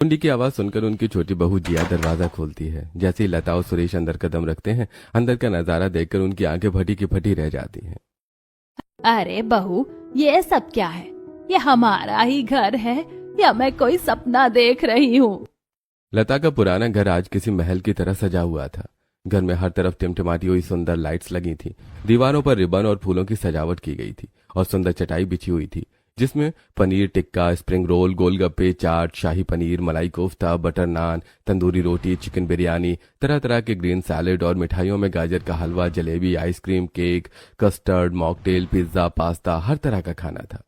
कुंडी की आवाज सुनकर उनकी छोटी बहू जिया दरवाजा खोलती है। जैसे ही लता और सुरेश अंदर कदम रखते हैं, अंदर का नजारा देखकर उनकी आंखें फटी की फटी रह जाती हैं। अरे बहू, ये सब क्या है? ये हमारा ही घर है या मैं कोई सपना देख रही हूँ? लता का पुराना घर आज किसी महल की तरह सजा हुआ था। घर में हर तरफ टिमटिमाती हुई सुंदर लाइट्स लगी थी। दीवारों पर रिबन और फूलों की सजावट की गई थी और सुंदर चटाई बिछी हुई थी, जिसमें पनीर टिक्का, स्प्रिंग रोल, गोलगप्पे, चाट, शाही पनीर, मलाई कोफ्ता, बटर नान, तंदूरी रोटी, चिकन बिरयानी, तरह तरह के ग्रीन सैलेड और मिठाइयों में गाजर का halwa, jalebi, ice cream, cake, custard, mocktail, pizza, pasta, हर तरह का खाना था।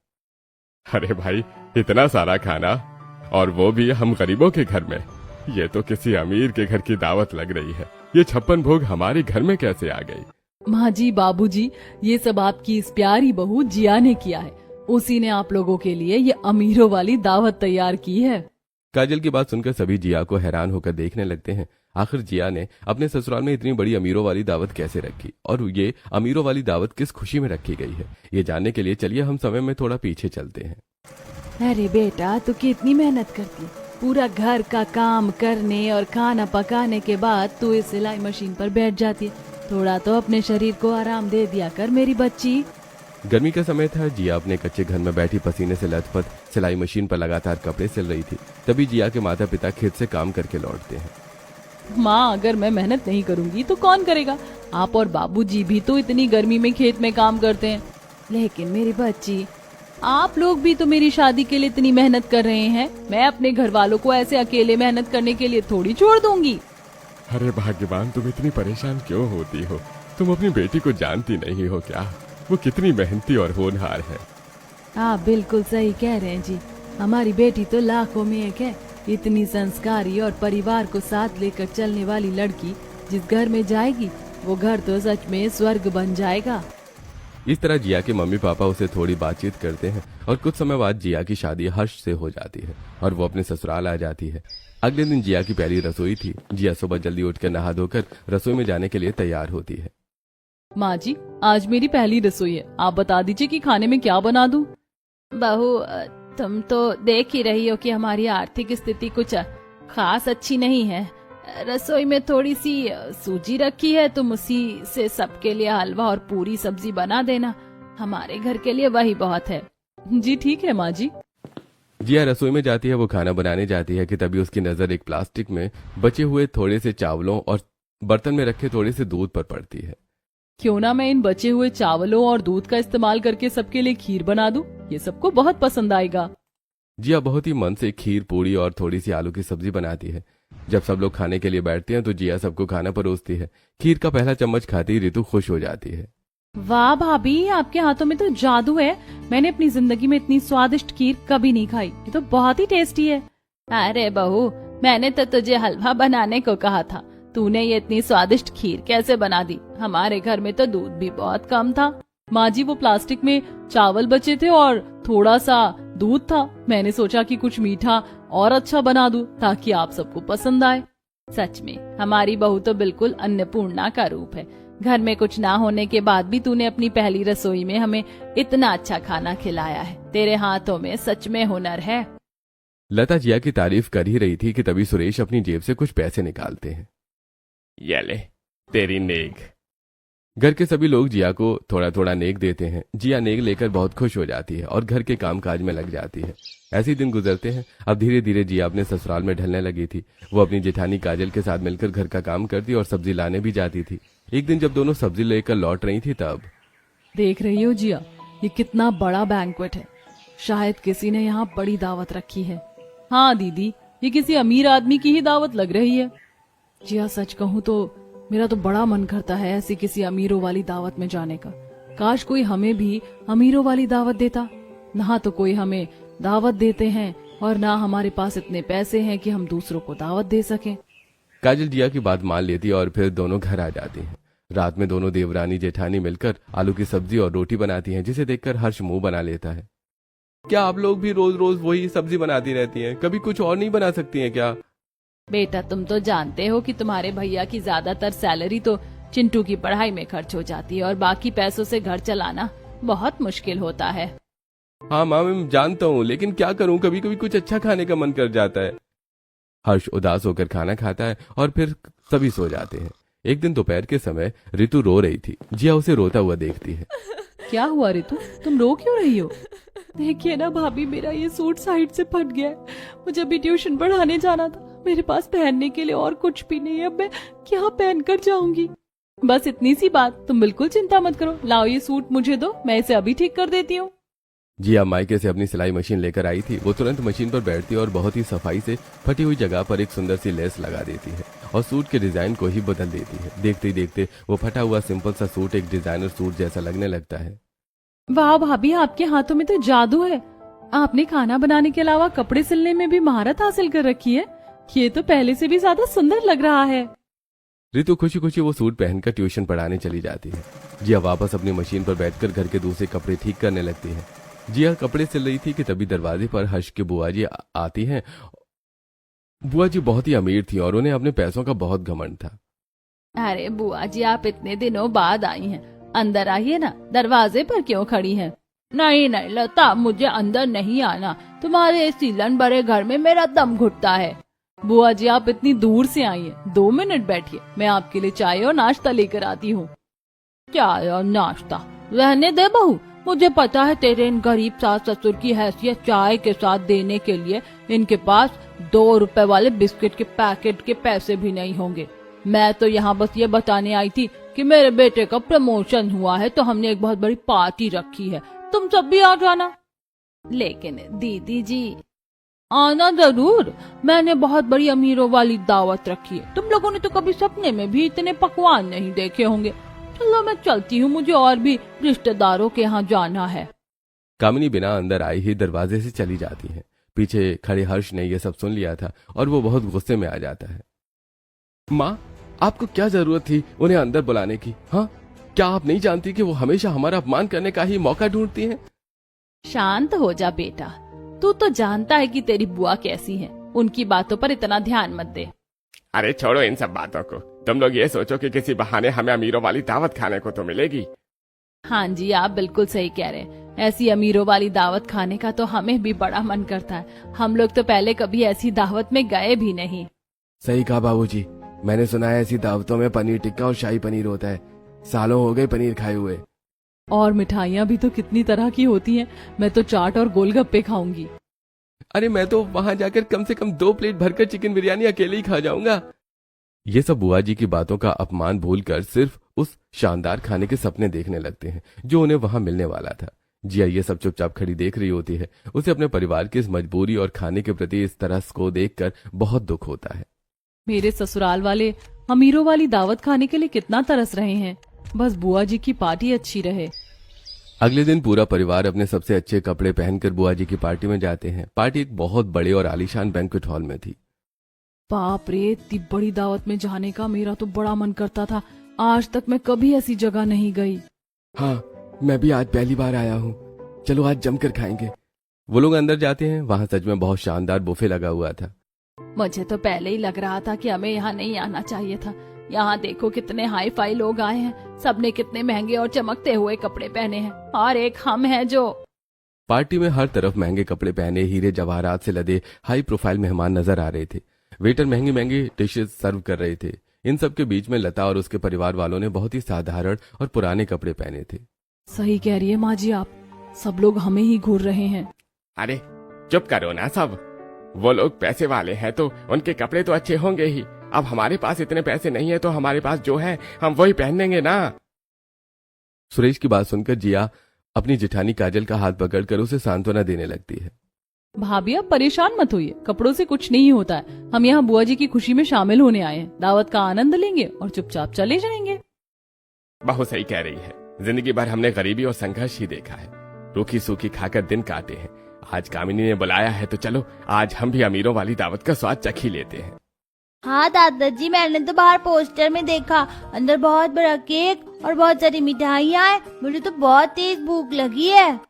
अरे भाई, इतना सारा खाना, और वो भी हम गरीबों के घर में। ये तो किसी अमीर के घर की दावत लग रही है। ये 56 भोग हमारे घर में कैसे आ गई? माँ जी, बाबूजी, ये सब आपकी इस प्यारी बहू जिया ने किया है। उसी ने आप लोगों के लिए ये अमीरों वाली दावत तैयार की है। काजल की बात सुनकर सभी जिया को हैरान होकर देखने लगते हैं। आखिर जिया ने अपने ससुराल में इतनी बड़ी अमीरों वाली दावत कैसे रखी, और ये अमीरों वाली दावत किस खुशी में रखी गई है, ये जानने के लिए चलिए हम समय में थोड़ा पीछे चलते हैं। अरे बेटा, तू कितनी मेहनत करती, पूरा घर का काम करने और खाना पकाने के बाद तू इस सिलाई मशीन पर बैठ जाती है। थोड़ा तो अपने शरीर को आराम दे दिया कर मेरी बच्ची। गर्मी का समय था। जिया अपने कच्चे घर में बैठी पसीने से लथपथ सिलाई मशीन पर लगातार कपड़े सिल रही थी। तभी जिया के माता पिता खेत से काम करके लौटते हैं। माँ, अगर मैं मेहनत नहीं करूँगी तो कौन करेगा? आप और बाबूजी भी तो इतनी गर्मी में खेत में काम करते हैं। लेकिन मेरी बच्ची, आप लोग भी तो मेरी शादी के लिए इतनी मेहनत कर रहे हैं। मैं अपने घर वालों को ऐसे अकेले मेहनत करने के लिए थोड़ी छोड़ दूंगी। अरे भाग्यवान, तुम इतनी परेशान क्यों होती हो? तुम अपनी बेटी को जानती नहीं हो क्या? वो कितनी मेहनती और होनहार है। आप बिल्कुल सही कह रहे हैं जी। हमारी बेटी तो लाखों में एक है। इतनी संस्कारी और परिवार को साथ लेकर चलने वाली लड़की जिस घर में जाएगी, वो घर तो सच में स्वर्ग बन जाएगा। इस तरह जिया के मम्मी पापा उसे थोड़ी बातचीत करते हैं और कुछ समय बाद जिया की शादी हर्ष से हो जाती है और वो अपने ससुराल आ जाती है। अगले दिन जिया की पहली रसोई थी। जिया सुबह जल्दी उठकर नहा धोकर रसोई में जाने के लिए तैयार होती है। माँ जी, आज मेरी पहली रसोई है। आप बता दीजिए कि खाने में क्या बना दूं? बहू, तुम तो देख ही रही हो कि हमारी आर्थिक स्थिति कुछ खास अच्छी नहीं है। रसोई में थोड़ी सी सूजी रखी है, तुम उसी से सबके लिए हलवा और पूरी सब्जी बना देना। हमारे घर के लिए वही बहुत है। जी ठीक है माँ जी। जिया रसोई में जाती है। वो खाना बनाने जाती है कि तभी उसकी नजर एक प्लास्टिक में बचे हुए थोड़े से चावलों और बर्तन में रखे थोड़े से दूध पर पड़ती है। क्यों ना मैं इन बचे हुए चावलों और दूध का इस्तेमाल करके सबके लिए खीर बना दूं? ये सबको बहुत पसंद आएगा। जिया बहुत ही मन से खीर, पूड़ी और थोड़ी सी आलू की सब्जी बनाती है। जब सब लोग खाने के लिए बैठते हैं तो जिया सबको खाना परोसती है। खीर का पहला चम्मच खाती ही रितु खुश हो जाती है। वाह भाभी, आपके हाथों में तो जादू है। मैंने अपनी जिंदगी में इतनी स्वादिष्ट खीर कभी नहीं खाई। ये तो बहुत ही टेस्टी है। अरे बहू, मैंने तो तुझे हलवा बनाने को कहा था। तूने ये इतनी स्वादिष्ट खीर कैसे बना दी? हमारे घर में तो दूध भी बहुत कम था। माँ जी, वो प्लास्टिक में चावल बचे थे और थोड़ा सा दूध था। मैंने सोचा कि कुछ मीठा और अच्छा बना दूं ताकि आप सबको पसंद आए। सच में हमारी बहू तो बिल्कुल अन्नपूर्णा का रूप है। घर में कुछ ना होने के बाद भी तूने अपनी पहली रसोई में हमें इतना अच्छा खाना खिलाया है। तेरे हाथों में सच में हुनर है। लता जिया की तारीफ कर ही रही थी कि तभी सुरेश अपनी जेब से कुछ पैसे निकालते हैं। ये ले, तेरी नेक। घर के सभी लोग जिया को थोड़ा थोड़ा नेक देते हैं। जिया नेक लेकर बहुत खुश हो जाती है और घर के कामकाज में लग जाती है। ऐसे ही दिन गुजरते हैं। अब धीरे धीरे जिया अपने ससुराल में ढलने लगी थी। वो अपनी जेठानी काजल के साथ मिलकर घर का काम करती और सब्जी लाने भी जाती थी। एक दिन जब दोनों सब्जी लेकर लौट रही थी तब देख रही हो जिया, ये कितना बड़ा बैंक्वेट है। शायद किसी ने यहाँ बड़ी दावत रखी है। हाँ दीदी, ये किसी अमीर आदमी की ही दावत लग रही है। जिया, सच कहूँ तो मेरा तो बड़ा मन करता है ऐसी किसी अमीरों वाली दावत में जाने का। काश कोई हमें भी अमीरों वाली दावत देता। ना तो कोई हमें दावत देते हैं और ना हमारे पास इतने पैसे हैं कि हम दूसरों को दावत दे सकें। काजल जिया की बात मान लेती और फिर दोनों घर आ जाती हैं। रात में दोनों देवरानी जेठानी मिलकर आलू की सब्जी और रोटी बनाती हैं, जिसे देखकर हर्ष मुंह बना लेता है। क्या आप लोग भी रोज रोज वही सब्जी बनाती रहती हैं? कभी कुछ और नहीं बना सकती हैं क्या? बेटा, तुम तो जानते हो कि तुम्हारे भैया की ज्यादातर सैलरी तो चिंटू की पढ़ाई में खर्च हो जाती है और बाकी पैसों से घर चलाना बहुत मुश्किल होता है। हाँ माँ, मैं जानता हूँ, लेकिन क्या करूँ, कभी कभी कुछ अच्छा खाने का मन कर जाता है। हर्ष उदास होकर खाना खाता है और फिर सभी सो जाते हैं। एक दिन दोपहर के समय ऋतु रो रही थी। जिया उसे रोता हुआ देखती है। क्या हुआ ऋतु, तुम रो क्यों रही हो? देखिए ना भाभी, मेरा ये सूट साइड से फट गया है। मुझे भी ट्यूशन पढ़ाने जाना था, मेरे पास पहनने के लिए और कुछ भी नहीं है। अब मैं क्या पहन कर जाऊंगी? बस इतनी सी बात, तुम बिल्कुल चिंता मत करो। लाओ ये सूट मुझे दो, मैं इसे अभी ठीक कर देती हूँ। जिया मायके से अपनी सिलाई मशीन लेकर आई थी। वो तुरंत मशीन पर बैठती और बहुत ही सफाई से फटी हुई जगह पर एक सुंदर सी लेस लगा देती है और सूट के डिजाइन को ही बदल देती है। देखते ही देखते वो फटा हुआ सिंपल सा सूट एक डिजाइनर सूट जैसा लगने लगता है। वाह भाभी, आपके हाथों में तो जादू है। आपने खाना बनाने के अलावा कपड़े सिलने में भी महारत हासिल कर रखी है। ये तो पहले से भी ज्यादा सुंदर लग रहा है। ऋतु खुशी खुशी वो सूट पहनकर ट्यूशन पढ़ाने चली जाती है। जिया वापस अपनी मशीन पर बैठकर घर के दूसरे कपड़े ठीक करने लगती है। जिया कपड़े सिल रही थी कि तभी दरवाजे पर हर्ष के बुआ जी आती हैं। बुआ जी बहुत ही अमीर थी और उन्हें अपने पैसों का बहुत घमंड था। अरे बुआ जी, आप इतने दिनों बाद आई हैं, अंदर आइए ना, दरवाजे पर क्यों खड़ी हैं? नहीं नहीं लता, मुझे अंदर नहीं आना। तुम्हारे इस सीलन भरे घर में मेरा दम घुटता है। बुआ जी, आप इतनी दूर से आई हैं, 2 मिनट बैठिए, मैं आपके लिए चाय और नाश्ता लेकर आती हूँ। चाय और नाश्ता रहने दे बहू, मुझे पता है तेरे इन गरीब सास ससुर की हैसियत चाय के साथ देने के लिए इनके पास 2 रुपए वाले बिस्किट के पैकेट के पैसे भी नहीं होंगे। मैं तो यहाँ बस ये बताने आई थी कि मेरे बेटे का प्रमोशन हुआ है, तो हमने एक बहुत बड़ी पार्टी रखी है, तुम सब भी आ जाना। लेकिन दीदी जी, आना जरूर, मैंने बहुत बड़ी अमीरों वाली दावत रखी है। तुम लोगों ने तो कभी सपने में भी इतने पकवान नहीं देखे होंगे। चलो मैं चलती हूँ, मुझे और भी रिश्तेदारों के यहाँ जाना है। कामिनी बिना अंदर आई ही दरवाजे से चली जाती है। पीछे खड़े हर्ष ने यह सब सुन लिया था और वो बहुत गुस्से में आ जाता है। माँ, आपको क्या जरूरत थी उन्हें अंदर बुलाने की? हाँ, क्या आप नहीं जानती कि वो हमेशा हमारा अपमान करने का ही मौका ढूंढती हैं? शांत हो जा बेटा, तू तो जानता है कि तेरी बुआ कैसी है। उनकी बातों पर इतना ध्यान मत दे। अरे छोड़ो इन सब बातों को, तुम लोग ये सोचो कि किसी बहाने हमें अमीरों वाली दावत खाने को तो मिलेगी। हाँ जी, आप बिल्कुल सही कह रहे हैं। ऐसी अमीरों वाली दावत खाने का तो हमें भी बड़ा मन करता है। हम लोग तो पहले कभी ऐसी दावत में गए भी नहीं। सही कहा बाबूजी, मैंने सुना है ऐसी दावतों में पनीर टिक्का और शाही पनीर होता है। सालों हो गए पनीर खाए हुए। और मिठाइयाँ भी तो कितनी तरह की होती हैं। मैं तो चाट और गोलगप्पे खाऊंगी। अरे मैं तो वहां जाकर कम से कम 2 प्लेट भरकर चिकन बिरयानी अकेले ही खा जाऊंगा। ये सब बुआ जी की बातों का अपमान भूलकर सिर्फ उस शानदार खाने के सपने देखने लगते हैं जो उन्हें वहां मिलने वाला था। जिया ये सब चुपचाप खड़ी देख रही होती है। उसे अपने परिवार की इस मजबूरी और खाने के प्रति इस तरस को देखकर बहुत दुख होता है। मेरे ससुराल वाले अमीरों वाली दावत खाने के लिए कितना तरस रहे हैं। बस बुआ जी की पार्टी अच्छी रहे। अगले दिन पूरा परिवार अपने सबसे अच्छे कपड़े पहनकर बुआ जी की पार्टी में जाते हैं। पार्टी एक बहुत बड़े और आलीशान बैंक्वेट हॉल में थी। बाप रे, इतनी बड़ी दावत में जाने का मेरा तो बड़ा मन करता था। आज तक मैं कभी ऐसी जगह नहीं गई। हाँ, मैं भी आज पहली बार आया हूँ। चलो आज जमकर खाएंगे। वो लोग अंदर जाते हैं। वहाँ सच में बहुत शानदार बुफे लगा हुआ था। मुझे तो पहले ही लग रहा था कि हमें यहाँ नहीं आना चाहिए था। यहाँ देखो कितने हाई फाई लोग आए हैं। सबने कितने महंगे और चमकते हुए कपड़े पहने हैं और एक हम हैं जो। पार्टी में हर तरफ महंगे कपड़े पहने हीरे जवाहरात से लदे हाई प्रोफाइल मेहमान नजर आ रहे थे। वेटर महंगी महंगी डिशेज सर्व कर रहे थे। इन सब के बीच में लता और उसके परिवार वालों ने बहुत ही साधारण और पुराने कपड़े पहने थे। सही कह रही है माँ जी आप, सब लोग हमें ही घूर रहे हैं। अरे चुप करो ना सब। वो लोग पैसे वाले हैं तो उनके कपड़े तो अच्छे होंगे ही। अब हमारे पास इतने पैसे नहीं है तो हमारे पास जो है हम वही पहनेंगे ना। सुरेश की बात सुनकर जिया अपनी जेठानी काजल का हाथ पकड़कर उसे सांत्वना देने लगती है। भाभी आप परेशान मत होइए, कपड़ों से कुछ नहीं होता है। हम यहाँ बुआ जी की खुशी में शामिल होने आए हैं। दावत का आनंद लेंगे और चुपचाप चले जाएंगे। बहुत सही कह रही है। जिंदगी भर हमने गरीबी और संघर्ष ही देखा है। रूखी सूखी खाकर दिन काटे हैं। आज कामिनी ने बुलाया है तो चलो आज हम भी अमीरों वाली दावत का स्वाद चख ही लेते हैं। हाँ दादाजी, मैंने तो बाहर पोस्टर में देखा, अंदर बहुत बड़ा केक और बहुत सारी मिठाइयाँ हैं। मुझे तो बहुत तेज भूख लगी है।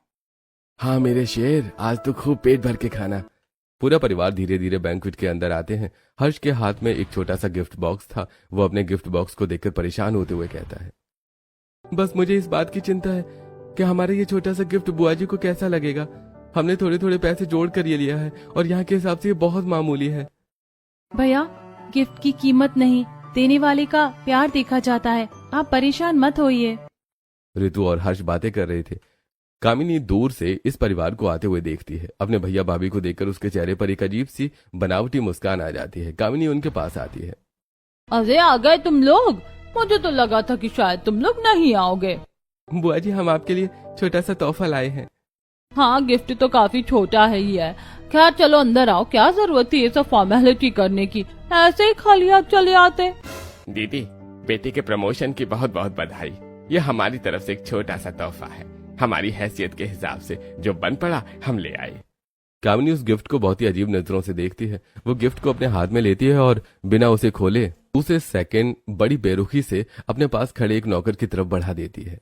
हाँ मेरे शेर, आज तो खूब पेट भर के खाना। पूरा परिवार धीरे धीरे बैंक्वेट के अंदर आते हैं। हर्ष के हाथ में एक छोटा सा गिफ्ट बॉक्स था। वो अपने गिफ्ट बॉक्स को देखकर परेशान होते हुए कहता है, बस मुझे इस बात की चिंता है कि हमारा ये छोटा सा गिफ्ट बुआ जी को कैसा लगेगा। हमने थोड़े थोड़े पैसे जोड़ कर ये लिया है और यहाँ के हिसाब से ये बहुत मामूली है। भैया, गिफ्ट की कीमत नहीं, देने वाले का प्यार देखा जाता है। आप परेशान मत होइए। ऋतु और हर्ष बातें कर रहे थे। कामिनी दूर से इस परिवार को आते हुए देखती है। अपने भैया भाभी को देखकर उसके चेहरे पर एक अजीब सी बनावटी मुस्कान आ जाती है। कामिनी उनके पास आती है। अरे आ गए तुम लोग? मुझे तो लगा था कि शायद तुम लोग नहीं आओगे। बुआ जी, हम आपके लिए छोटा सा तोहफा लाए हैं। हाँ, गिफ्ट तो काफी छोटा है ही है। खैर चलो अंदर आओ, क्या जरूरत थी ये सब फॉर्मेलिटी करने की, ऐसे ही खाली हाथ चले आते। दीदी, बेटे के प्रमोशन की बहुत बहुत बधाई। ये हमारी तरफ से एक छोटा सा तोहफा है। हमारी हैसियत के हिसाब से जो बन पड़ा हम ले आए। कामिनी उस गिफ्ट को बहुत ही अजीब नजरों से देखती है। वो गिफ्ट को अपने हाथ में लेती है और बिना उसे खोले दूसरे सेकंड बड़ी बेरुखी से अपने पास खड़े एक नौकर की तरफ बढ़ा देती है।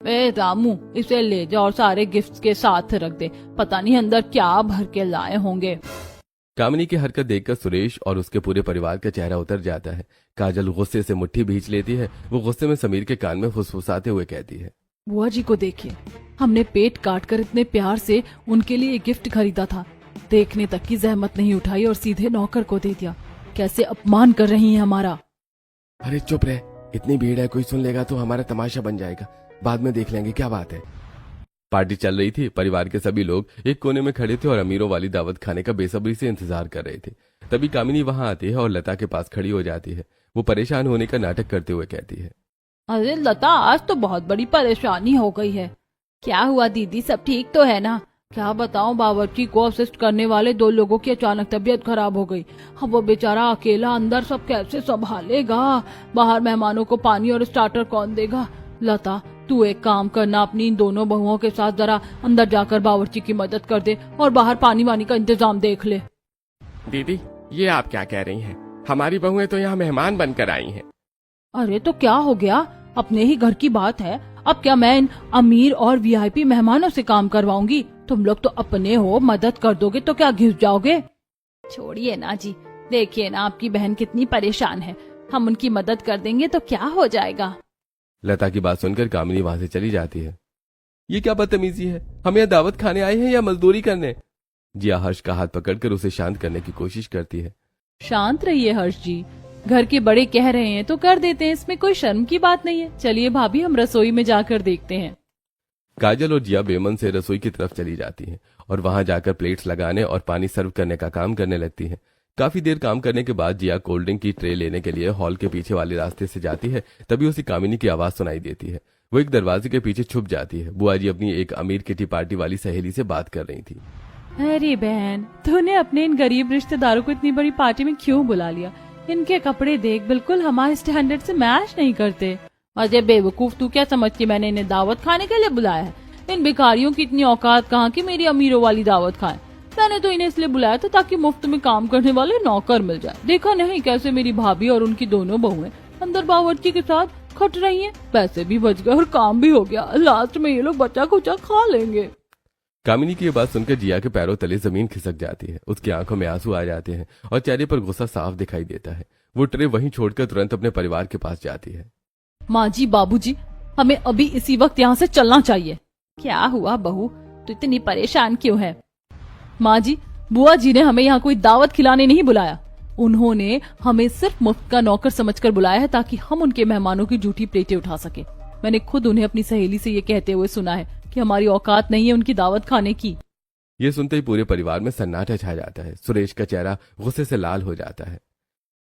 ए रामू, इसे ले जाओ और सारे गिफ्ट्स के साथ रख दे। पता नहीं अंदर क्या भर के लाए होंगे। कामिनी की हरकत देखकर सुरेश और उसके पूरे परिवार का चेहरा उतर जाता है। काजल गुस्से से मुट्ठी भींच लेती है। वो गुस्से में समीर के कान में फुसफुसाते हुए कहती है, बुआ जी को देखिए, हमने पेट काट कर इतने प्यार से उनके लिए गिफ्ट खरीदा था, देखने तक की जहमत नहीं उठाई और सीधे नौकर को दे दिया। कैसे अपमान कर रही है हमारा। अरे चुप रहे, इतनी भीड़ है, कोई सुन लेगा तो हमारा तमाशा बन जाएगा। बाद में देख लेंगे, क्या बात है। पार्टी चल रही थी। परिवार के सभी लोग एक कोने में खड़े थे और अमीरों वाली दावत खाने का बेसब्री से इंतजार कर रहे थे। तभी कामिनी वहां आती है और लता के पास खड़ी हो जाती है। वो परेशान होने का नाटक करते हुए कहती है, अरे लता, आज तो बहुत बड़ी परेशानी हो गई है। क्या हुआ दीदी, सब ठीक तो है ना? क्या बताऊं, बावर्ची को असिस्ट करने वाले 2 लोगों की अचानक तबीयत खराब हो गई। अब वो बेचारा अकेला अंदर सब कैसे संभालेगा? बाहर मेहमानों को पानी और स्टार्टर कौन देगा? लता, तू एक काम करना, अपनी इन दोनों बहुओं के साथ जरा अंदर जाकर बावर्ची की मदद कर दे और बाहर पानी वानी का इंतजाम देख ले। दीदी, ये आप क्या कह रही हैं? हमारी बहुएं तो यहाँ मेहमान बनकर आई हैं। अरे तो क्या हो गया, अपने ही घर की बात है। अब क्या मैं इन अमीर और वीआईपी मेहमानों से काम करवाऊंगी? तुम लोग तो अपने हो, मदद कर दोगे तो क्या घिस जाओगे? छोड़िए ना जी, देखिए ना आपकी बहन कितनी परेशान है, हम उनकी मदद कर देंगे तो क्या हो जाएगा। लता की बात सुनकर कामिनी वहां से चली जाती है। ये क्या बदतमीजी है? हम यहाँ दावत खाने आए हैं या मजदूरी करने? जिया हर्ष का हाथ पकड़कर उसे शांत करने की कोशिश करती है। शांत रहिए हर्ष जी, घर के बड़े कह रहे हैं तो कर देते हैं, इसमें कोई शर्म की बात नहीं है। चलिए भाभी, हम रसोई में जाकर देखते हैं। काजल और जिया बेमन से रसोई की तरफ चली जाती हैं और वहां जाकर प्लेट्स लगाने और पानी सर्व करने का काम करने लगती हैं। काफी देर काम करने के बाद जिया कोल्ड ड्रिंक की ट्रे लेने के लिए हॉल के पीछे वाले रास्ते से जाती है। तभी उसे कामिनी की आवाज सुनाई देती है। वो एक दरवाजे के पीछे छुप जाती है। बुआ जी अपनी एक अमीर किटी पार्टी वाली सहेली से बात कर रही थी। अरे बहन, तूने अपने इन गरीब रिश्तेदारों को इतनी बड़ी पार्टी में क्यों बुला लिया? इनके कपड़े देख, बिल्कुल हमारे स्टैंडर्ड से मैच नहीं करते। अजय बेवकूफ, तू क्या समझती मैंने इन्हें दावत खाने के लिए बुलाया है? इन भिखारियों की इतनी औकात कहाँ कि मेरी अमीरों वाली दावत खाएं। मैंने तो इन्हें इसलिए बुलाया था ताकि मुफ्त में काम करने वाले नौकर मिल जाए। देखा नहीं कैसे मेरी भाभी और उनकी दोनों बहुएं अंदर बावर्ची के साथ खट रही हैं। पैसे भी बच गए और काम भी हो गया। लास्ट में ये लोग बचा खुचा खा लेंगे। कामिनी की ये बात सुनकर जिया के पैरों तले जमीन खिसक जाती है। उसकी आंखों में आंसू आ जाते हैं और चेहरे पर गुस्सा साफ दिखाई देता है। वो ट्रे वहीं छोड़कर तुरंत अपने परिवार के पास जाती है। माँ जी, बाबूजी, हमें अभी इसी वक्त यहाँ से चलना चाहिए। क्या हुआ बहू, तू इतनी परेशान क्यों है? माँ जी, बुआ जी ने हमें यहाँ कोई दावत खिलाने नहीं बुलाया। उन्होंने हमें सिर्फ मुफ्त का नौकर समझकर बुलाया है ताकि हम उनके मेहमानों की झूठी प्लेटें उठा सके। मैंने खुद उन्हें अपनी सहेली से ये कहते हुए सुना है कि हमारी औकात नहीं है उनकी दावत खाने की। ये सुनते ही पूरे परिवार में सन्नाटा छा जाता है। सुरेश का चेहरा गुस्से से लाल हो जाता है।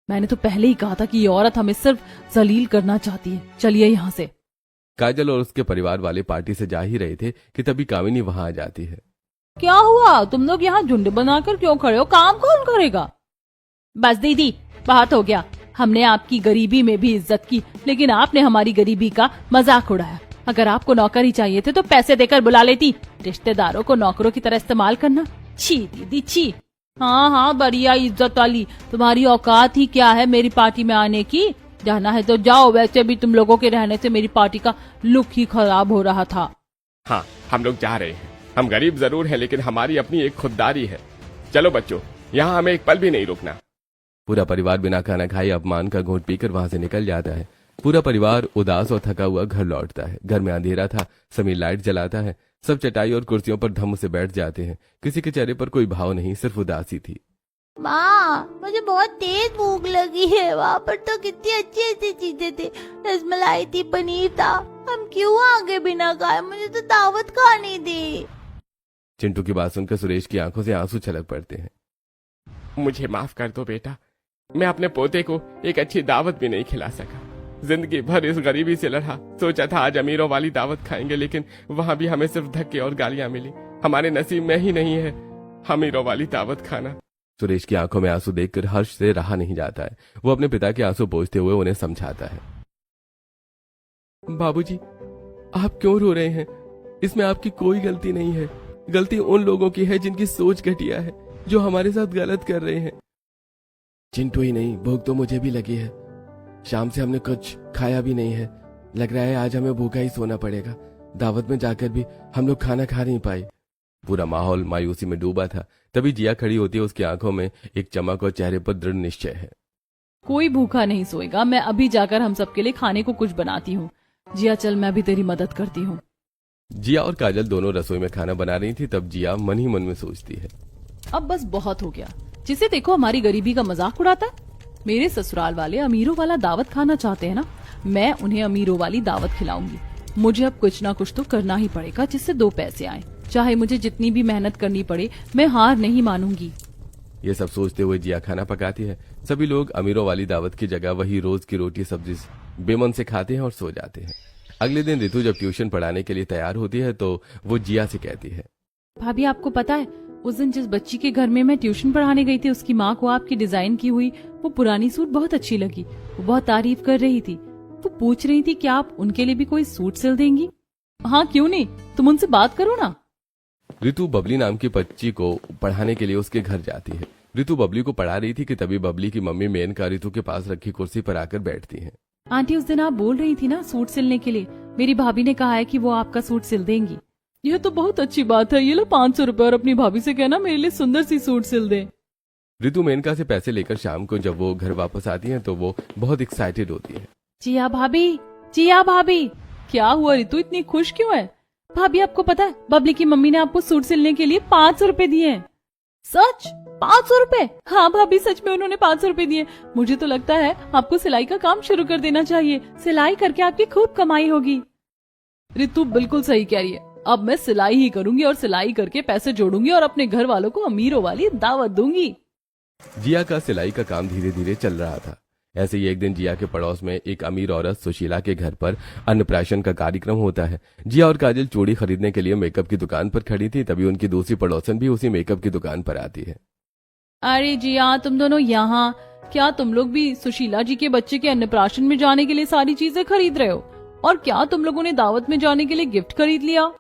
मैंने तो पहले ही कहा था कि ये औरत हमें सिर्फ जलील करना चाहती है। चलिए यहाँ से। काजल और उसके परिवार वाले पार्टी से जा ही रहे थे कि तभी कामिनी वहां आ जाती है। क्या हुआ, तुम लोग यहाँ झुंड बनाकर क्यों खड़े हो? काम कौन करेगा? बस दीदी, बहुत हो गया। हमने आपकी गरीबी में भी इज्जत की, लेकिन आपने हमारी गरीबी का मजाक उड़ाया। अगर आपको नौकर ही चाहिए थे तो पैसे देकर बुला लेती। रिश्तेदारों को नौकरों की तरह इस्तेमाल करना, छी दीदी छी। हाँ हाँ, बढ़िया इज्जत वाली। तुम्हारी औकात ही क्या है मेरी पार्टी में आने की? जाना है तो जाओ, वैसे भी तुम लोगों के रहने से मेरी पार्टी का लुक ही खराब हो रहा था। हाँ, हम लोग जा रहे हैं। हम गरीब जरूर हैं, लेकिन हमारी अपनी एक खुददारी है। चलो बच्चों, यहाँ हमें एक पल भी नहीं रुकना। पूरा परिवार बिना खाना खाए अपमान का घूंट पीकर वहां से निकल जाता है। पूरा परिवार उदास और थका हुआ घर लौटता है। घर में अंधेरा था। समीर लाइट जलाता है। सब चटाई और कुर्सियों पर धम्म से बैठ जाते हैं। किसी के चेहरे पर कोई भाव नहीं, सिर्फ उदासी थी। माँ मुझे बहुत तेज भूख लगी है। वहाँ पर तो कितनी अच्छी अच्छी चीजें थी, रसमलाई थी, पनीर था। हम क्यों आगे बिना खाए? मुझे तो दावत खानी थी। चिंटू की बात सुनकर सुरेश की आंखों से आंसू छलक पड़ते हैं। मुझे माफ कर दो बेटा, मैं अपने पोते को एक अच्छी दावत भी नहीं खिला सका। जिंदगी भर इस गरीबी से लड़ा, सोचा था आज अमीरों वाली दावत खाएंगे, लेकिन वहां भी हमें सिर्फ धक्के और गालियां मिली। हमारे नसीब में ही नहीं है अमीरों वाली दावत खाना। सुरेश की आंखों में आंसू देखकर हर्ष से रहा नहीं जाता है। वो अपने पिता के आंसू पोंछते हुए उन्हें समझाता है। बाबूजी, आप क्यों रो रहे हैं? इसमें आपकी कोई गलती नहीं है। गलती उन लोगों की है जिनकी सोच घटिया है, जो हमारे साथ गलत कर रहे हैं। चिंटू ही नहीं, भूख तो मुझे भी लगी है। शाम से हमने कुछ खाया भी नहीं है। लग रहा है आज हमें भूखा ही सोना पड़ेगा। दावत में जाकर भी हम लोग खाना खा नहीं पाए। पूरा माहौल मायूसी में डूबा था। तभी जिया खड़ी होती है। उसकी आंखों में एक चमक और चेहरे पर दृढ़ निश्चय है। कोई भूखा नहीं सोएगा। मैं अभी जाकर हम सबके लिए खाने को कुछ बनाती हूँ। जिया चल, मैं भी तेरी मदद करती हूँ। जिया और काजल दोनों रसोई में खाना बना रही थी। तब जिया मन ही मन में सोचती है, अब बस बहुत हो गया। जिसे देखो हमारी गरीबी का मजाक उड़ाता है। मेरे ससुराल वाले अमीरों वाला दावत खाना चाहते हैं ना, मैं उन्हें अमीरों वाली दावत खिलाऊंगी। मुझे अब कुछ ना कुछ तो करना ही पड़ेगा जिससे 2 पैसे आए। चाहे मुझे जितनी भी मेहनत करनी पड़े, मैं हार नहीं मानूंगी। ये सब सोचते हुए जिया खाना पकाती है। सभी लोग अमीरों वाली दावत की जगह वही रोज की रोटी सब्जी बेमन से खाते हैं और सो जाते हैं। अगले दिन रितु जब ट्यूशन पढ़ाने के लिए तैयार होती है तो वो जिया से कहती है, भाभी आपको पता है, उस दिन जिस बच्ची के घर में मैं ट्यूशन पढ़ाने गई थी, उसकी माँ को आपकी डिजाइन की हुई वो पुरानी सूट बहुत अच्छी लगी। वो बहुत तारीफ कर रही थी। वो पूछ रही थी क्या आप उनके लिए भी कोई सूट सिल देंगी? हाँ क्यों नहीं, तुम उनसे बात करो ना। रितु बबली नाम की बच्ची को पढ़ाने के लिए उसके घर जाती है। रितु बबली को पढ़ा रही थी कि तभी बबली की मम्मी मेनका रितु के पास रखी कुर्सी पर आकर बैठती है। आंटी, उस दिन आप बोल रही थी ना सूट सिलने के लिए, मेरी भाभी ने कहा है कि वो आपका सूट सिल देंगी। यह तो बहुत अच्छी बात है। ये लो 500 रुपए और अपनी भाभी से कहना मेरे लिए सुंदर सी सूट सिल दे। रितु मेनका से पैसे लेकर शाम को जब वो घर वापस आती है तो वो बहुत एक्साइटेड होती है। जिया भाभी, जिया भाभी। क्या हुआ रितु, इतनी खुश क्यों है? भाभी आपको पता है, बबली की मम्मी ने आपको सूट सिलने के लिए 500 रुपए दिए हैं। सच? 500 रुपए? हाँ भाभी, सच में उन्होंने 500 रुपए दिए। मुझे तो लगता है आपको सिलाई का काम शुरू कर देना चाहिए। सिलाई करके आपकी खूब कमाई होगी। रितु बिल्कुल सही कह रही है। अब मैं सिलाई ही करूंगी और सिलाई करके पैसे जोड़ूंगी और अपने घर वालों को अमीरों वाली दावत दूंगी। जिया का सिलाई का काम धीरे धीरे चल रहा था। ऐसे ही एक दिन जिया के पड़ोस में एक अमीर औरत सुशीला के घर पर अन्नप्राशन का कार्यक्रम होता है। जिया और काजल चूड़ी खरीदने के लिए मेकअप की दुकान पर खड़ी थी। तभी उनकी दूसरी पड़ोसन भी उसी मेकअप की दुकान पर आती है। अरे जिया, तुम दोनों यहाँ? क्या तुम लोग भी सुशीला जी के बच्चे के अन्नप्राशन में जाने के लिए सारी चीजें खरीद रहे हो? और क्या तुम लोगों ने दावत में जाने के लिए गिफ्ट खरीद लिया?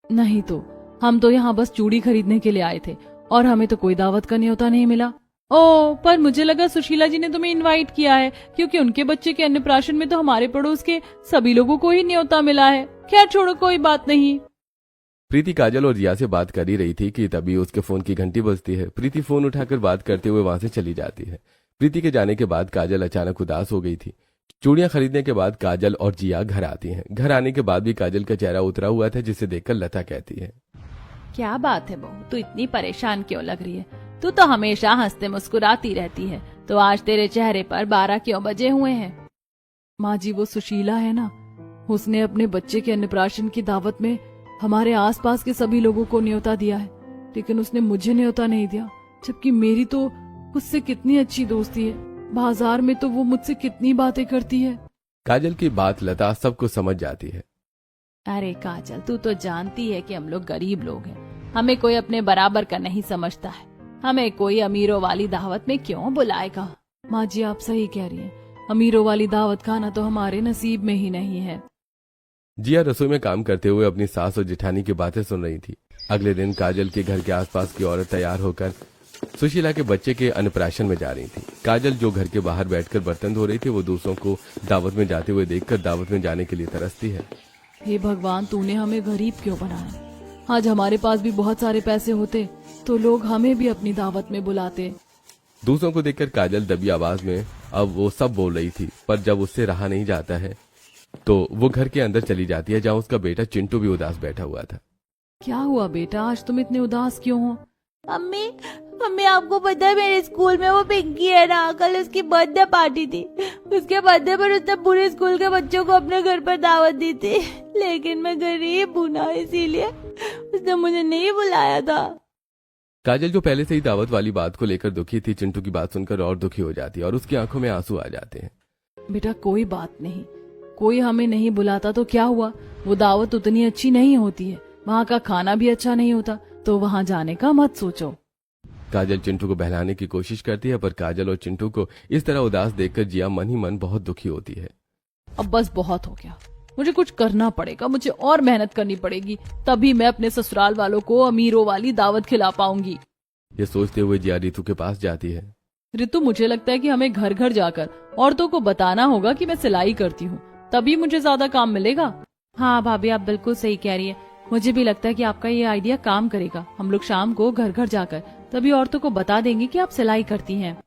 नहीं तो, हम तो यहाँ बस चूड़ी खरीदने के लिए आए थे और हमें तो कोई दावत का न्योता नहीं मिला। ओ, पर मुझे लगा सुशीला जी ने तुम्हें इनवाइट किया है, क्योंकि उनके बच्चे के अन्नप्राशन में तो हमारे पड़ोस के सभी लोगों को ही न्योता मिला है। खैर छोड़ो, कोई बात नहीं। प्रीति काजल और जिया से बात कर ही रही थी कि तभी उसके फोन की घंटी बजती है। प्रीति फोन उठाकर बात करते हुए वहां से चली जाती है। प्रीति के जाने के बाद काजल अचानक उदास हो गई थी। चूड़ियां खरीदने के बाद काजल और जिया घर आती हैं। घर आने के बाद भी काजल का चेहरा उतरा हुआ था, जिसे देखकर लता कहती है, क्या बात है बहू, तू इतनी परेशान क्यों लग रही है? तू तो हमेशा हंसते मुस्कुराती रहती है, तो आज तेरे चेहरे पर 12 क्यों बजे हुए हैं? माँ जी, वो सुशीला है ना, उसने अपने बच्चे के अन्नप्राशन की दावत में हमारे आसपास के सभी लोगों को न्योता दिया है, लेकिन उसने मुझे न्योता नहीं दिया, जबकि मेरी तो उससे कितनी अच्छी दोस्ती है। बाजार में तो वो मुझसे कितनी बातें करती है। काजल की बात लता सबको समझ जाती है। अरे काजल, तू तो जानती है कि हम लोग गरीब लोग हैं, हमें कोई अपने बराबर का नहीं समझता है। हमें कोई अमीरों वाली दावत में क्यों बुलाएगा? माँ जी, आप सही कह रही हैं, अमीरों वाली दावत खाना तो हमारे नसीब में ही नहीं है। जिया रसोई में काम करते हुए अपनी सास और जेठानी की बातें सुन रही थी। अगले दिन काजल के घर के आसपास की औरत तैयार होकर सुशीला के बच्चे के अन्नप्राशन में जा रही थी। काजल, जो घर के बाहर बैठकर बर्तन धो रही थी, वो दूसरों को दावत में जाते हुए देखकर दावत में जाने के लिए तरसती है। हे भगवान, तूने हमें गरीब क्यों बनाया? आज हमारे पास भी बहुत सारे पैसे होते तो लोग हमें भी अपनी दावत में बुलाते। दूसरों को देखकर काजल दबी आवाज में अब वो सब बोल रही थी, पर जब उससे रहा नहीं जाता है तो वो घर के अंदर चली जाती है, जहाँ उसका बेटा चिंटू भी उदास बैठा हुआ था। क्या हुआ बेटा, आज तुम इतने उदास क्यों हो? मम्मी, मम्मी आपको पता है मेरे स्कूल में वो पिंकी है ना, कल उसकी बर्थडे पार्टी थी। उसके बर्थडे पर उसने पूरे स्कूल के बच्चों को अपने घर पर दावत दी थी, लेकिन मैं गरीब हूं ना, इसीलिए उसने मुझे नहीं बुलाया था। काजल जो पहले से ही दावत वाली बात को लेकर दुखी थी, चिंटू की बात सुनकर और दुखी हो जाती है और उसकी आंखों में आंसू आ जाते हैं। बेटा कोई बात नहीं, कोई हमें नहीं बुलाता तो क्या हुआ, वो दावत उतनी अच्छी नहीं होती है, वहाँ का खाना भी अच्छा नहीं होता, तो वहाँ जाने का मत सोचो। काजल चिंटू को बहलाने की कोशिश करती है, पर काजल और चिंटू को इस तरह उदास देखकर जिया मन ही मन बहुत दुखी होती है। अब बस बहुत हो गया, मुझे कुछ करना पड़ेगा, मुझे और मेहनत करनी पड़ेगी, तभी मैं अपने ससुराल वालों को अमीरों वाली दावत खिला पाऊंगी। ये सोचते हुए जिया रितु के पास जाती है। रितु, मुझे लगता है कि हमें घर घर जाकर औरतों को बताना होगा कि मैं सिलाई करती हूँ, तभी मुझे ज्यादा काम मिलेगा। हाँ भाभी, आप बिल्कुल सही कह रही है, मुझे भी लगता है कि आपका ये आइडिया काम करेगा। हम लोग शाम को घर घर जाकर तभी औरतों को बता देंगे कि आप सिलाई करती हैं।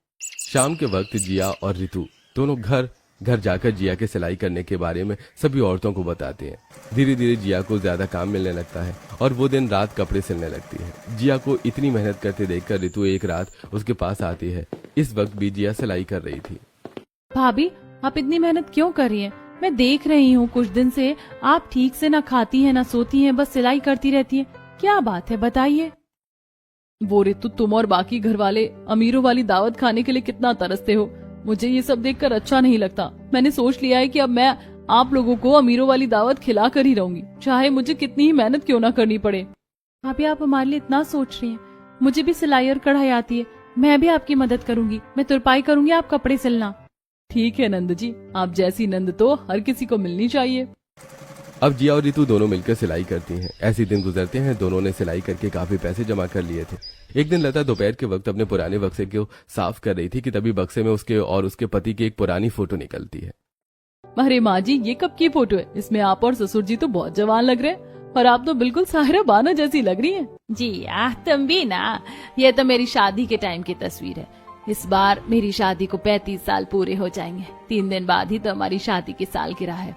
शाम के वक्त जिया और रितु दोनों घर घर जाकर जिया के सिलाई करने के बारे में सभी औरतों को बताते हैं। धीरे धीरे जिया को ज्यादा काम मिलने लगता है और वो दिन रात कपड़े सिलने लगती है। जिया को इतनी मेहनत करते देखकर रितु एक रात उसके पास आती है। इस वक्त भी जिया सिलाई कर रही थी। भाभी, आप इतनी मेहनत क्यों कर रही हैं? मैं देख रही हूँ कुछ दिन से आप ठीक से ना खाती हैं ना सोती हैं, बस सिलाई करती रहती हैं, क्या बात है बताइए। वो रितु, तुम और बाकी घर वाले अमीरों वाली दावत खाने के लिए कितना तरसते हो, मुझे ये सब देखकर अच्छा नहीं लगता। मैंने सोच लिया है कि अब मैं आप लोगों को अमीरों वाली दावत खिला कर ही रहूंगी, चाहे मुझे कितनी ही मेहनत क्यों ना करनी पड़े। भाभी, आप हमारे लिए इतना सोच रही हैं, मुझे भी सिलाई और कढ़ाई आती है, मैं भी आपकी मदद करूंगी, मैं तुरपाई करूंगी, आप कपड़े सिलना। ठीक है नंद जी, आप जैसी नंद तो हर किसी को मिलनी चाहिए। अब जिया और रितु दोनों मिलकर सिलाई करती हैं। ऐसे दिन गुजरते हैं, दोनों ने सिलाई करके काफी पैसे जमा कर लिए थे। एक दिन लता दोपहर के वक्त अपने पुराने बक्से को साफ कर रही थी कि तभी बक्से में उसके और उसके पति की एक पुरानी फोटो निकलती है। अरे माँ जी, ये कब की फोटो है? इसमें आप और ससुर जी तो बहुत जवान लग रहे हैं और आप तो बिल्कुल साहिरा बानो जैसी लग रही हैं। जी तुम भी ना, ये तो मेरी शादी के टाइम की तस्वीर है। इस बार मेरी शादी को 35 साल पूरे हो जाएंगे, 3 दिन बाद ही तो हमारी शादी की सालगिरह है।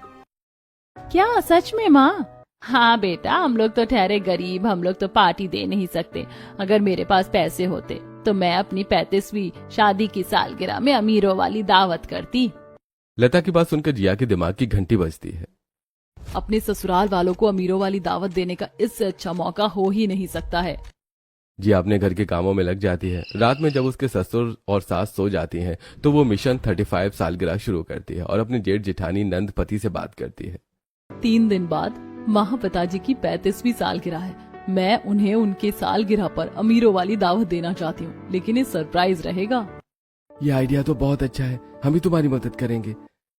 क्या सच में माँ? हाँ बेटा, हम लोग तो ठहरे गरीब, हम लोग तो पार्टी दे नहीं सकते। अगर मेरे पास पैसे होते तो मैं अपनी 35वीं शादी की सालगिरह में अमीरों वाली दावत करती। लता की बात सुनकर जिया के दिमाग की घंटी बजती है। अपने ससुराल वालों को अमीरों वाली दावत देने का इससे अच्छा मौका हो ही नहीं सकता है। जिया अपने घर के कामों में लग जाती है। रात में जब उसके ससुर और सास सो जाती हैं, तो वो मिशन 35 सालगिरह शुरू करती है और अपने जेठ जेठानी नंद पति से बात करती है। 3 दिन बाद महापिताजी की 35वीं सालगिरह है। मैं उन्हें उनके सालगिरह पर अमीरों वाली दावत देना चाहती हूँ, लेकिन ये सरप्राइज रहेगा। ये आइडिया तो बहुत अच्छा है, हम भी तुम्हारी मदद करेंगे।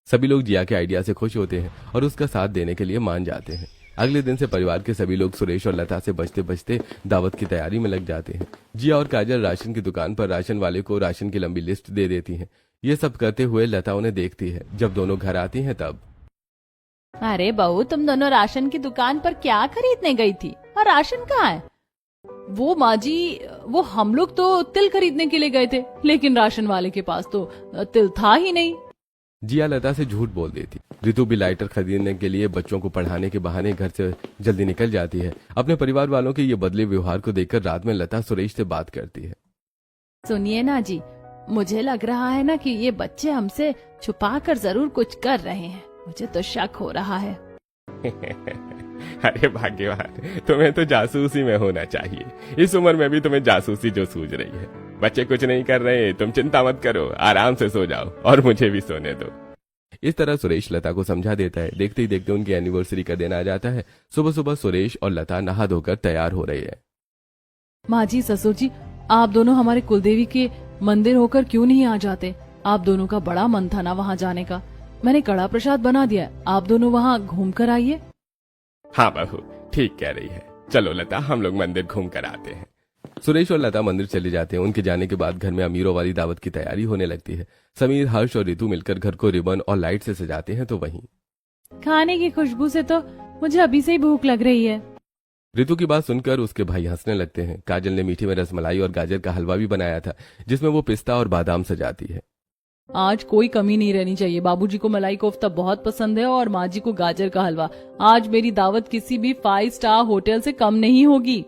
सभी लोग जिया के आइडिया से खुश होते हैं और उसका साथ देने के लिए मान जाते हैं। अगले दिन से परिवार के सभी लोग सुरेश और लता से बचते बचते दावत की तैयारी में लग जाते हैं। जिया और काजल राशन की दुकान पर राशन वाले को राशन की लंबी लिस्ट दे देती हैं। ये सब करते हुए लता उन्हें देखती है। जब दोनों घर आती हैं तब, अरे बहू, तुम दोनों राशन की दुकान पर क्या खरीदने गई थी और राशन कहाँ है? वो माँ जी, वो हम लोग तो तिल खरीदने के लिए गए थे, लेकिन राशन वाले के पास तो तिल था ही नहीं। जिया लता से झूठ बोल देती। रितु भी लाइटर खरीदने के लिए बच्चों को पढ़ाने के बहाने घर से जल्दी निकल जाती है। अपने परिवार वालों के ये बदले व्यवहार को देखकर रात में लता सुरेश से बात करती है। सुनिए ना जी, मुझे लग रहा है ना कि ये बच्चे हमसे छुपा कर जरूर कुछ कर रहे हैं, मुझे तो शक हो रहा है। अरे भाग्यवान, तुम्हें तो जासूसी में होना चाहिए। इस उम्र में भी तुम्हें जासूसी जो सूझ रही है। बच्चे कुछ नहीं कर रहे, तुम चिंता मत करो, आराम से सो जाओ और मुझे भी सोने दो। इस तरह सुरेश लता को समझा देता है। देखते ही देखते उनकी एनिवर्सरी का दिन आ जाता है। सुबह सुबह सुरेश और लता नहा धोकर तैयार हो रहे हैं। माँ जी, ससुर जी, आप दोनों हमारे कुलदेवी के मंदिर होकर क्यों नहीं आ जाते? आप दोनों का बड़ा मन था ना वहाँ जाने का। मैंने कड़ा प्रसाद बना दिया, आप दोनों वहाँ घूम कर आइए। हाँ बहू, ठीक कह रही है। चलो लता, हम लोग मंदिर घूम कर आते हैं। सुरेश और लता मंदिर चले जाते हैं। उनके जाने के बाद घर में अमीरों वाली दावत की तैयारी होने लगती है। समीर, हर्ष और रितु मिलकर घर को रिबन और लाइट से सजाते हैं। तो वहीं खाने की खुशबू से तो मुझे अभी से ही भूख लग रही है। रितु की बात सुनकर उसके भाई हंसने लगते हैं। काजल ने मीठी में रसमलाई और गाजर का हलवा भी बनाया था, जिसमें वो पिस्ता और बादाम सजाती है। आज कोई कमी नहीं रहनी चाहिए। बाबूजी को मलाई कोफ्ता बहुत पसंद है और माँ जी को गाजर का हलवा। आज मेरी दावत किसी भी 5 स्टार होटल से कम नहीं होगी।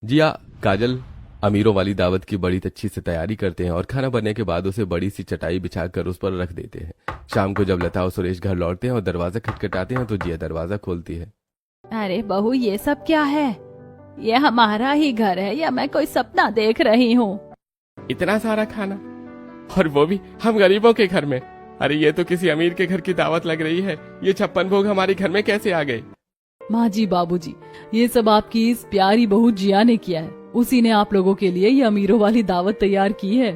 जिया, काजल अमीरों वाली दावत की बड़ी अच्छी से तैयारी करते हैं और खाना बनने के बाद उसे बड़ी सी चटाई बिछाकर उस पर रख देते हैं। शाम को जब लता और सुरेश घर लौटते हैं और दरवाजा खटखटाते हैं तो जिया दरवाजा खोलती है। अरे बहू, ये सब क्या है? ये हमारा ही घर है या मैं कोई सपना देख रही हूँ? इतना सारा खाना, और वो भी हम गरीबों के घर में। अरे ये तो किसी अमीर के घर की दावत लग रही है। ये 56 भोग हमारे घर में कैसे आ गए? माँ जी, बाबूजी, ये सब आपकी इस प्यारी बहू जिया ने किया है। उसी ने आप लोगों के लिए ये अमीरों वाली दावत तैयार की है।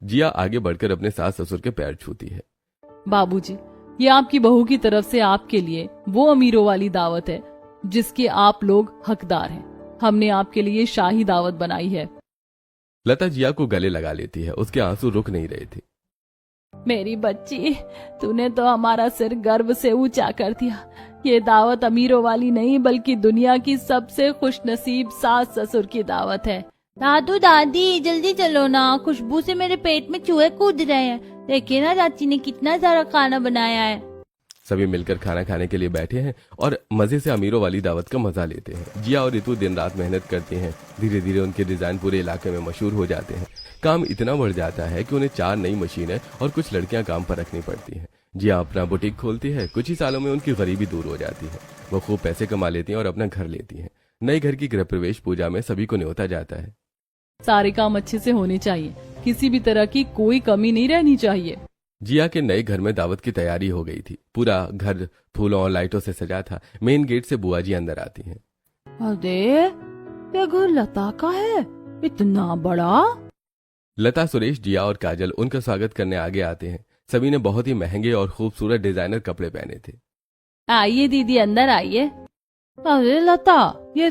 जिया आगे बढ़कर अपने सास ससुर के पैर छूती है। बाबूजी, ये आपकी बहू की तरफ से आपके लिए वो अमीरों वाली दावत है जिसके आप लोग हकदार हैं। हमने आपके लिए शाही दावत बनाई है। लता जिया को गले लगा लेती है। उसके आंसू रुक नहीं रहे थे। मेरी बच्ची, तूने तो हमारा सिर गर्व से ऊंचा कर दिया। ये दावत अमीरों वाली नहीं बल्कि दुनिया की सबसे खुशनसीब सास ससुर की दावत है। दादू दादी जल्दी चलो ना, खुशबू से मेरे पेट में चूहे कूद रहे हैं। देखिए ना चाची ने कितना सारा खाना बनाया है। सभी मिलकर खाना खाने के लिए बैठे हैं और मजे से अमीरों वाली दावत का मजा लेते हैं। जिया और रितु दिन रात मेहनत करते हैं। धीरे धीरे उनके डिजाइन पूरे इलाके में मशहूर हो जाते हैं। काम इतना बढ़ जाता है कि उन्हें 4 नई मशीनें और कुछ लड़कियां काम पर रखनी पड़ती हैं। जिया अपना बुटीक खोलती है। कुछ ही सालों में उनकी गरीबी दूर हो जाती है। वो खूब पैसे कमा लेती हैं और अपना घर लेती हैं। नए घर की गृह प्रवेश पूजा में सभी को न्योता जाता है। सारे काम अच्छे से होने चाहिए, किसी भी तरह की कोई कमी नहीं रहनी चाहिए। जिया के नए घर में दावत की तैयारी हो गई थी। पूरा घर फूलों और लाइटों से सजा था। मेन गेट से बुआ जी अंदर आती हैं। अरे, ये घर लता का है? इतना बड़ा? लता, सुरेश, जिया और काजल उनका स्वागत करने आगे आते हैं। सभी ने बहुत ही महंगे और खूबसूरत डिजाइनर कपड़े पहने थे। आइए दीदी, अंदर आइए। अरे लता, ये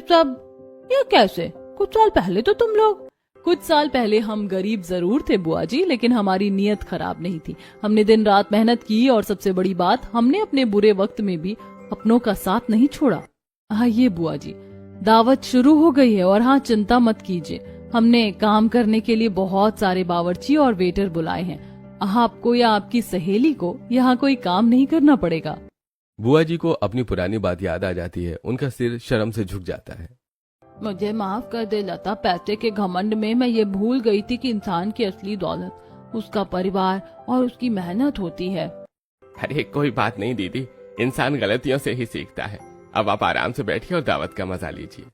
कैसे? कुछ साल पहले तो तुम लोग। कुछ साल पहले हम गरीब जरूर थे बुआ जी, लेकिन हमारी नीयत खराब नहीं थी। हमने दिन रात मेहनत की और सबसे बड़ी बात, हमने अपने बुरे वक्त में भी अपनों का साथ नहीं छोड़ा। आइए बुआ जी, दावत शुरू हो गई है और हाँ, चिंता मत कीजिए। हमने काम करने के लिए बहुत सारे बावर्ची और वेटर बुलाए हैं। आपको या आपकी सहेली को यहाँ कोई काम नहीं करना पड़ेगा। बुआ जी को अपनी पुरानी बात याद आ जाती है। उनका सिर शर्म से झुक जाता है। मुझे माफ कर दे लता, पैसे के घमंड में मैं ये भूल गई थी कि इंसान की असली दौलत उसका परिवार और उसकी मेहनत होती है। अरे कोई बात नहीं दीदी, इंसान गलतियों से ही सीखता है। अब आप आराम से बैठिए और दावत का मजा लीजिए।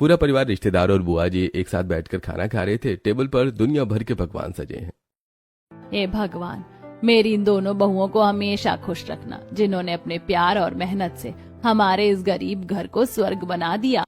पूरा परिवार, रिश्तेदार और बुआ जी एक साथ बैठकर खाना खा रहे थे। टेबल पर दुनिया भर के पकवान सजे हैं। हे भगवान, मेरी इन दोनों बहुओं को हमेशा खुश रखना, जिन्होंने अपने प्यार और मेहनत से हमारे इस गरीब घर को स्वर्ग बना दिया।